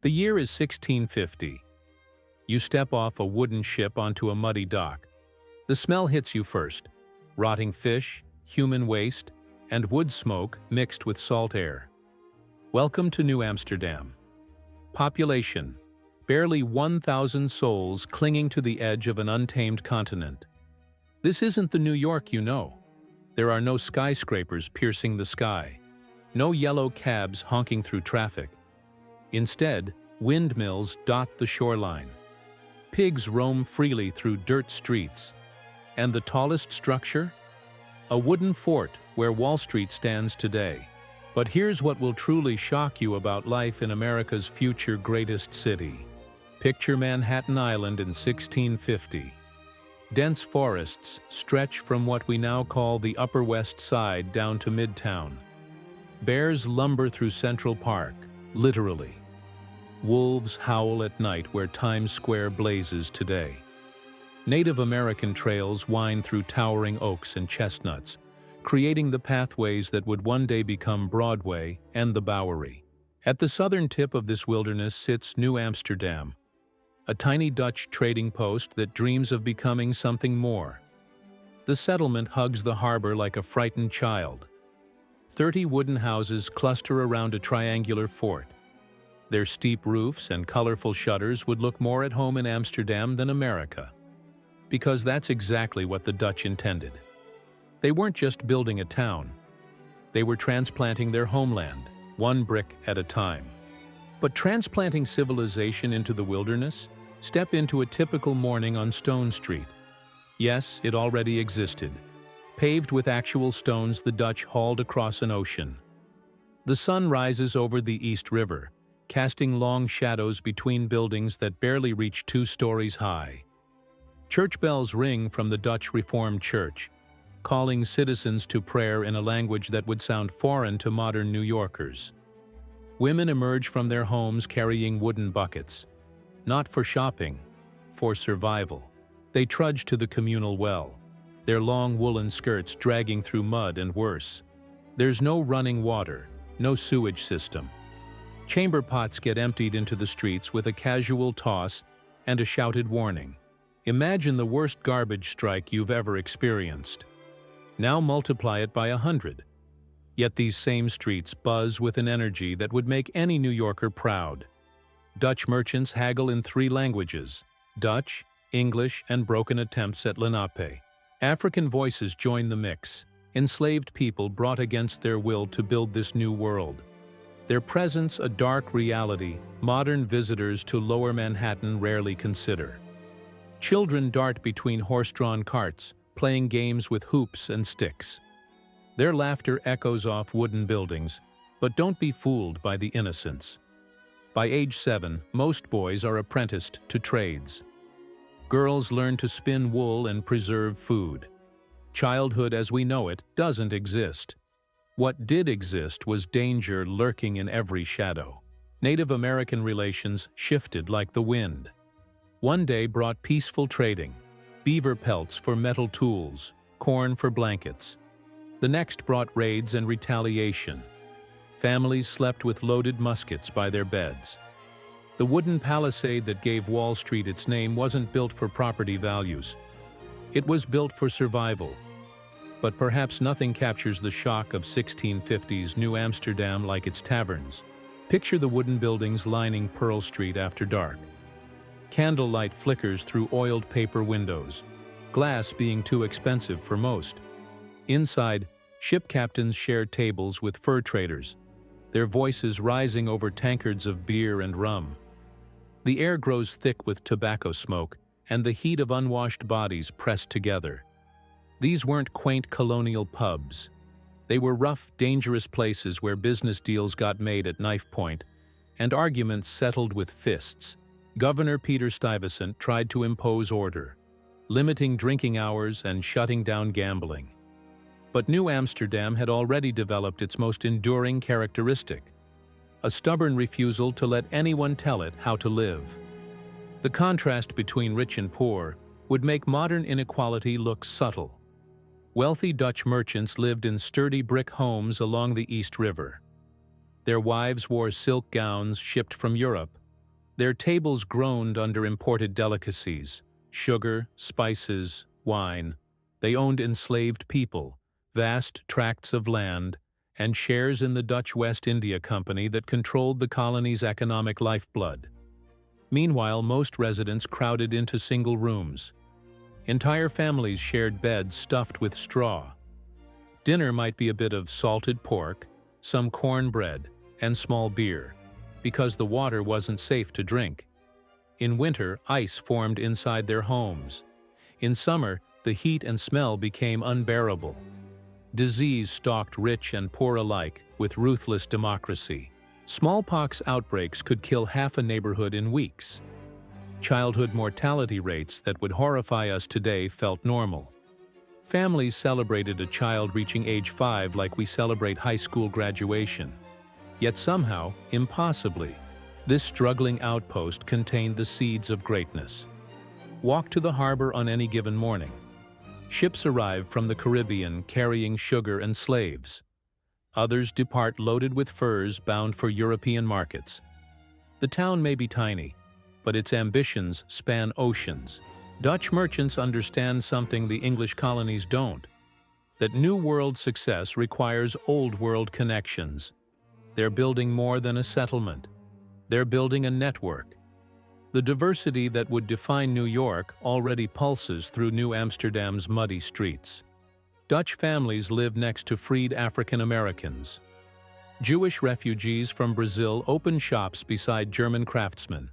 The year is 1650. You step off a wooden ship onto a muddy dock. The smell hits you first: rotting fish, human waste, and wood smoke mixed with salt air. Welcome to New Amsterdam. Population: barely 1,000 souls clinging to the edge of an untamed continent. This isn't the New York you know. There are no skyscrapers piercing the sky, no yellow cabs honking through traffic. Instead, windmills dot the shoreline. Pigs roam freely through dirt streets. And the tallest structure? A wooden fort where Wall Street stands today. But here's what will truly shock you about life in America's future greatest city. Picture Manhattan Island in 1650. Dense forests stretch from what we now call the Upper West Side down to Midtown. Bears lumber through Central Park, literally. Wolves howl at night where Times Square blazes today. Native American trails wind through towering oaks and chestnuts, creating the pathways that would one day become Broadway and the Bowery. At the southern tip of this wilderness sits New Amsterdam, a tiny Dutch trading post that dreams of becoming something more. The settlement hugs the harbor like a frightened child. 30 wooden houses cluster around a triangular fort. Their steep roofs and colorful shutters would look more at home in Amsterdam than America. Because that's exactly what the Dutch intended. They weren't just building a town. They were transplanting their homeland, one brick at a time. But transplanting civilization into the wilderness? Step into a typical morning on Stone Street. Yes, it already existed. Paved with actual stones the Dutch hauled across an ocean. The sun rises over the East River, casting long shadows between buildings that barely reach 2 stories high. Church bells ring from the Dutch Reformed Church, calling citizens to prayer in a language that would sound foreign to modern New Yorkers. Women emerge from their homes carrying wooden buckets. Not for shopping, for survival. They trudge to the communal well, their long woolen skirts dragging through mud and worse. There's no running water, no sewage system. Chamber pots get emptied into the streets with a casual toss and a shouted warning. Imagine the worst garbage strike you've ever experienced. Now multiply it by 100. Yet these same streets buzz with an energy that would make any New Yorker proud. Dutch merchants haggle in 3 languages: Dutch, English, and broken attempts at Lenape. African voices join the mix, enslaved people brought against their will to build this new world. Their presence a dark reality modern visitors to Lower Manhattan rarely consider. Children dart between horse-drawn carts, playing games with hoops and sticks. Their laughter echoes off wooden buildings, but don't be fooled by the innocence. By age 7, most boys are apprenticed to trades. Girls learn to spin wool and preserve food. Childhood as we know it doesn't exist. What did exist was danger lurking in every shadow. Native American relations shifted like the wind. One day brought peaceful trading, beaver pelts for metal tools, corn for blankets. The next brought raids and retaliation. Families slept with loaded muskets by their beds. The wooden palisade that gave Wall Street its name wasn't built for property values. It was built for survival. But perhaps nothing captures the shock of 1650s New Amsterdam like its taverns. Picture the wooden buildings lining Pearl Street after dark. Candlelight flickers through oiled paper windows, glass being too expensive for most. Inside, ship captains share tables with fur traders, their voices rising over tankards of beer and rum. The air grows thick with tobacco smoke and the heat of unwashed bodies pressed together. These weren't quaint colonial pubs. They were rough, dangerous places where business deals got made at knife point and arguments settled with fists. Governor Peter Stuyvesant tried to impose order, limiting drinking hours and shutting down gambling. But New Amsterdam had already developed its most enduring characteristic: a stubborn refusal to let anyone tell it how to live. The contrast between rich and poor would make modern inequality look subtle. Wealthy Dutch merchants lived in sturdy brick homes along the East River. Their wives wore silk gowns shipped from Europe, Their tables groaned under imported delicacies, sugar, spices, wine. They owned enslaved people, vast tracts of land, and shares in the Dutch West India Company that controlled the colony's economic lifeblood. Meanwhile, most residents crowded into single rooms. Entire families shared beds stuffed with straw. Dinner might be a bit of salted pork, some cornbread, and small beer, because the water wasn't safe to drink. In winter, ice formed inside their homes. In summer, the heat and smell became unbearable. Disease stalked rich and poor alike with ruthless democracy. Smallpox outbreaks could kill half a neighborhood in weeks. Childhood mortality rates that would horrify us today felt normal. Families celebrated a child reaching age 5 like we celebrate high school graduation. Yet somehow, impossibly, this struggling outpost contained the seeds of greatness. Walk to the harbor on any given morning. Ships arrive from the Caribbean carrying sugar and slaves. Others depart loaded with furs bound for European markets. The town may be tiny, but its ambitions span oceans. Dutch merchants understand something the English colonies don't: that New World success requires Old World connections. They're building more than a settlement. They're building a network. The diversity that would define New York already pulses through New Amsterdam's muddy streets. Dutch families live next to freed African Americans. Jewish refugees from Brazil open shops beside German craftsmen.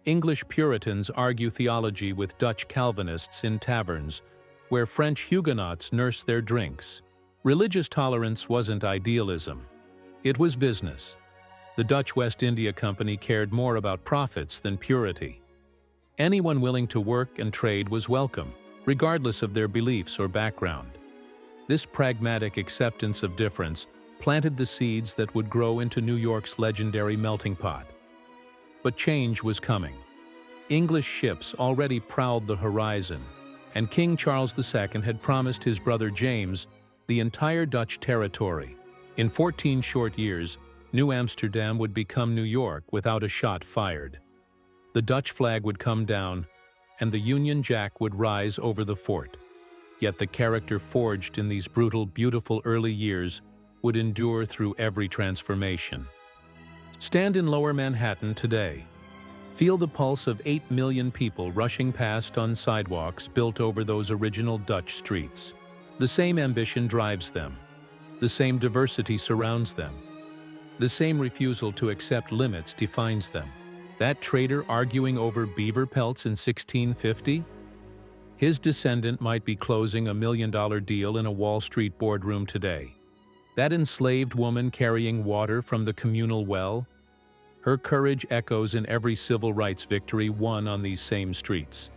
English Puritans argue theology with Dutch Calvinists in taverns, where French Huguenots nurse their drinks. Religious tolerance wasn't idealism. It was business. The Dutch West India Company cared more about profits than purity. Anyone willing to work and trade was welcome, regardless of their beliefs or background. This pragmatic acceptance of difference planted the seeds that would grow into New York's legendary melting pot. But change was coming. English ships already prowled the horizon, and King Charles II had promised his brother James the entire Dutch territory. In 14 short years, New Amsterdam would become New York without a shot fired. The Dutch flag would come down, and the Union Jack would rise over the fort. Yet the character forged in these brutal, beautiful early years would endure through every transformation. Stand in Lower Manhattan today. Feel the pulse of 8 million people rushing past on sidewalks built over those original Dutch streets. The same ambition drives them. The same diversity surrounds them. The same refusal to accept limits defines them. That trader arguing over beaver pelts in 1650? His descendant might be closing a $1 million deal in a Wall Street boardroom today. That enslaved woman carrying water from the communal well? Her courage echoes in every civil rights victory won on these same streets.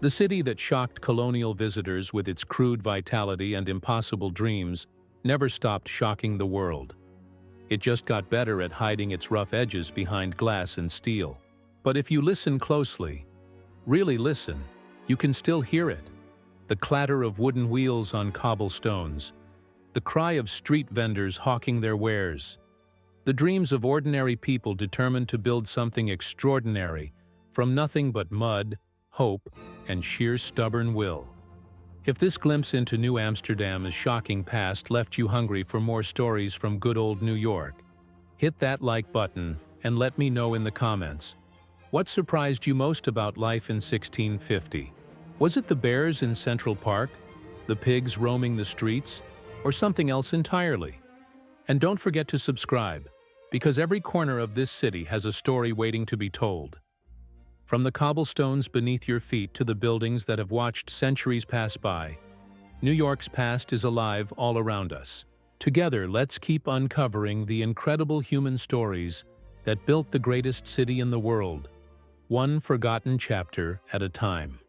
The city that shocked colonial visitors with its crude vitality and impossible dreams never stopped shocking the world. It just got better at hiding its rough edges behind glass and steel. But if you listen closely, really listen, you can still hear it. The clatter of wooden wheels on cobblestones, the cry of street vendors hawking their wares, the dreams of ordinary people determined to build something extraordinary from nothing but mud, hope, and sheer stubborn will. If this glimpse into New Amsterdam's shocking past left you hungry for more stories from good old New York, hit that like button and let me know in the comments. What surprised you most about life in 1650? Was it the bears in Central Park, the pigs roaming the streets, or something else entirely? And don't forget to subscribe, because every corner of this city has a story waiting to be told. From the cobblestones beneath your feet to the buildings that have watched centuries pass by, New York's past is alive all around us. Together, let's keep uncovering the incredible human stories that built the greatest city in the world, one forgotten chapter at a time.